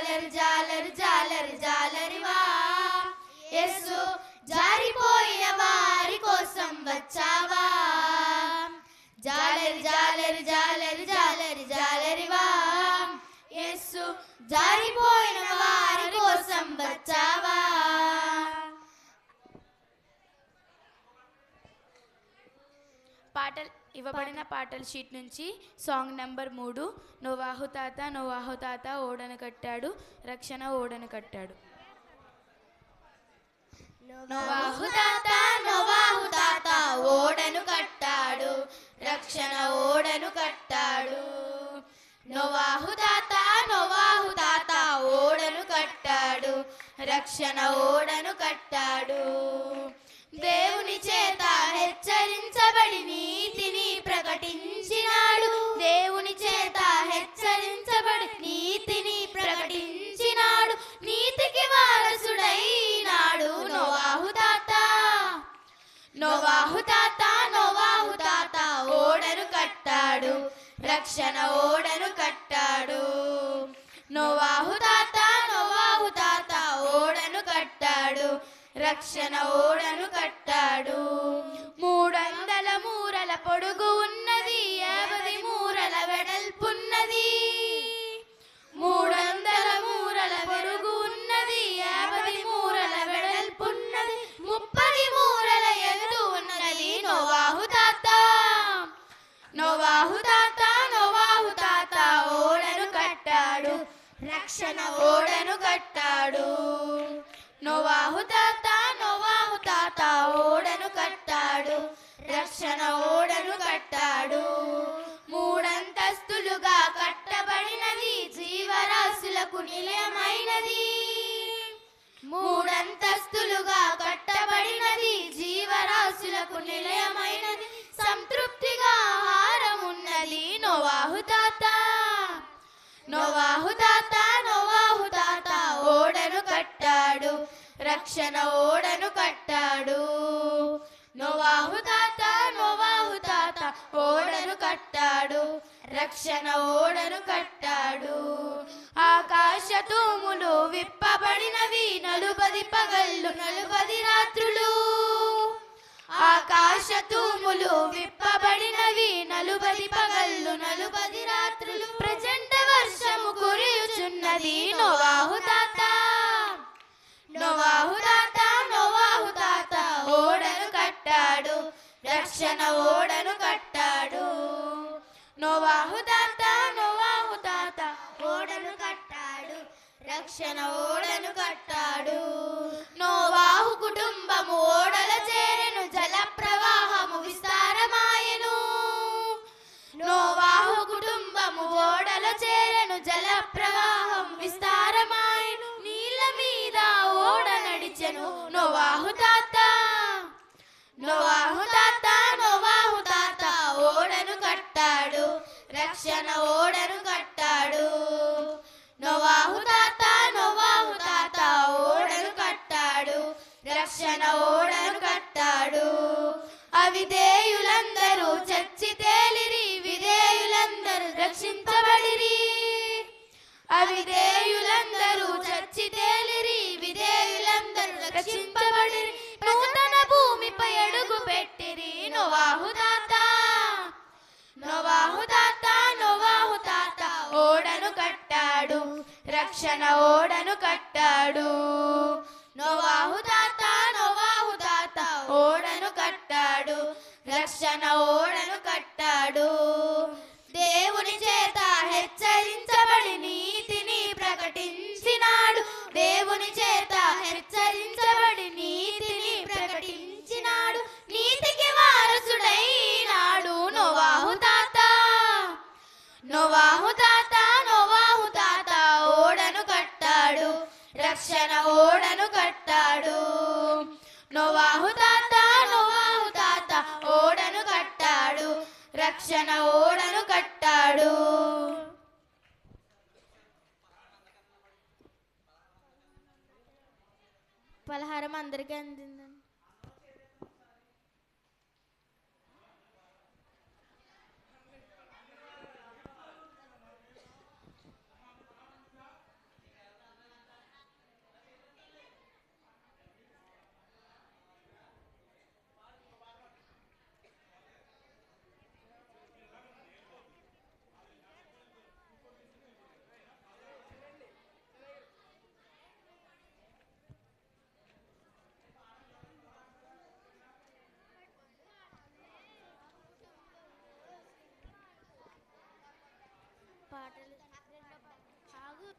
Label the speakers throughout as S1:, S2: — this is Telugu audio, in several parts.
S1: జాలరి జాలరి జాలరి జాలరివా యేసు జారిపోయిన వారి కోసం వచ్చావా జాలరి జాలరి జాలరి జాలరి జాలరివా యేసు జారిపోయిన వారి కోసం వచ్చావా.
S2: పాటలు ఇవ్వబడిన పాటల షీట్ నుంచి సాంగ్ నెంబర్ 3 నోవాహు తాత ఓడను కట్టాడు రక్షణ ఓడను కట్టాడు.
S1: నోవాహు తాత ఓడను కట్టాడు రక్షణ ఓడను కట్టాడు. నోవాహు తాత ఓడను కట్టాడు రక్షణ ఓడను కట్టాడు. దేవుని చేత హెచ్చరించబడి నీతిని ప్రకటించినాడు. దేవుని చేత హెచ్చరించబడి నీతిని ప్రకటించినాడు. నీతికి వారసుడైనాడు నోవాహు తాత. నోవాహు తాత ఓడను కట్టాడు రక్షణ ఓడను కట్టాడు. నోవాహు తాత ఓడను కట్టాడు రక్షణ ఓడను కట్టాడు. 300 మూరల పొడుగు ఉన్నది 50 మూరల వెడల్పున్నది. 300 మూరల పొడుగు ఉన్నది 50 మూరల వెడల్పున్నది. 30 మూరల ఎత్తు ఉన్నది నోవాహు తాత. నోవాహు తాత ఓడను కట్టాడు రక్షణ ఓడను కట్టాడు. నోవాహు తాత ఓడను కట్టాడు రక్షణ ఓడను కట్టాడు. 3 అంతస్తులుగా కట్టబడినది జీవరాశులకు నిలయమైనది. 3 అంతస్తులుగా కట్టబడినది జీవరాశులకు నిలయమైనది. సంతృప్తిగా ఆహారం ఉన్నది నోవాహు తాత. నోవాహు తాత ఓడను కట్టాడు రక్షణ ఓడను కట్టాడు. నోవాహు తాత ఓడను కట్టాడు రక్షణ ఓడను కట్టాడు. ఆకాశ తూములు విప్పబడినవి 40 పగళ్ళు 40 రాత్రులు. ఆకాశ తూములు విప్పబడినవి 40 పగళ్ళు 40 రాత్రులు. ప్రచండ వర్షము కురియుచున్నది నోవాహు తాత. నోవాహు తాత ఓడను కట్టాడు రక్షణ ఓడను కట్టాడు. నోవాహు తాత ఓడను కట్టాడు రక్షణ ఓడను కట్టాడు. నోవాహు కుటుంబము ఓడల చేరెను జల ప్రవాహము విస్తారమాయెను. నోవాహు కుటుంబము ఓడల చేరెను జల ప్రవాహం విస్తారమాయెను. నీళ్ళ మీద ఓడ నడిచెను నోవాహు తాత. నోవాహు తాత ఓడను కట్టాడు రక్షణ ఓడను కట్టాడు. నోవాహు తాత ఓడను కట్టాడు రక్షణ ఓడను కట్టాడు. అవిధేయులందరూ చచ్చి తేలిరి విధేయులందరూ రక్షించబడిరి. అవిధేయులందరూ చచ్చి తేలిరి విధేయులందరూ రక్షింపబడిరి. నూతన భూమిపై అడుగు పెట్టిరి నోవాహు తాత. నోవాహు తాత ఓడను కట్టాడు రక్షణ ఓడను కట్టాడు. నోవాహు తాత ఓడను కట్టాడు రక్షణ ఓడను కట్టాడు. దేవుని చేత హెచ్చరించబడి నీతిని ప్రకటించినాడు. దేవుని చేత హెచ్చరించబడి నీతిని ప్రకటించినాడు. నీతికి వారసుడైనాడు నోవాహు తాత. నోవాహు తాత ఓడను కట్టాడు రక్షణ ఓడను కట్టాడు. నోవాహు తాత ఓడను కట్టాడు రక్షణ ఓడను కట్టాడు. పలహారం అందరికీ అందిందండి. పాటలు ఆగు.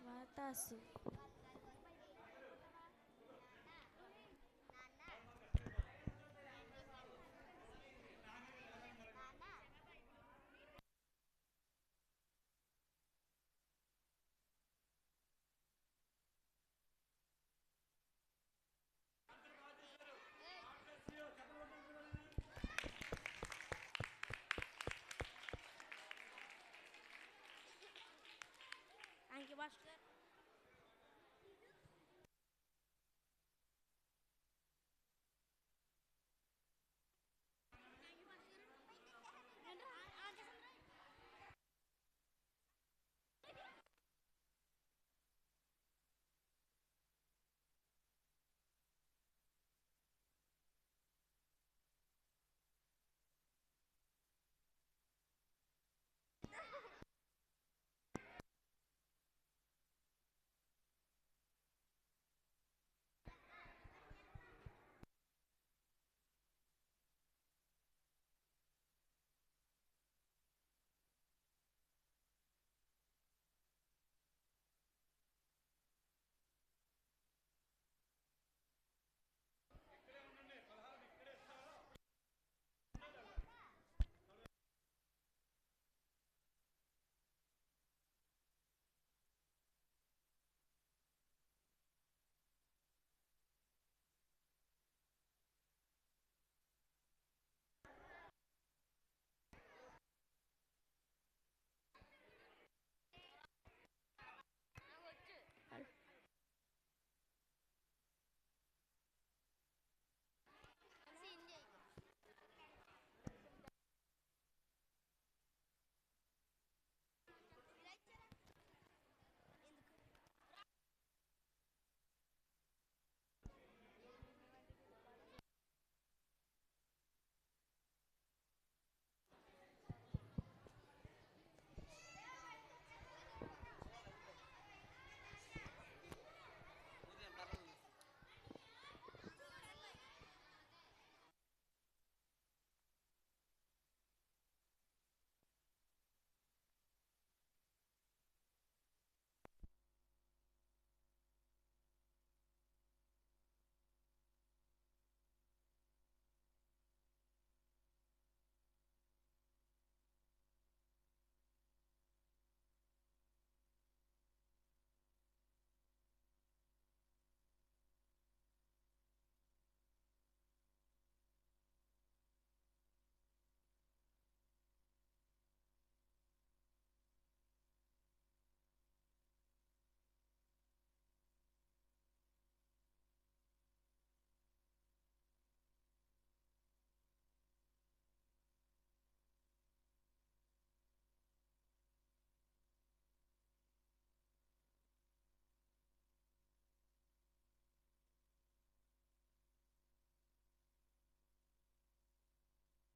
S1: వాతాసు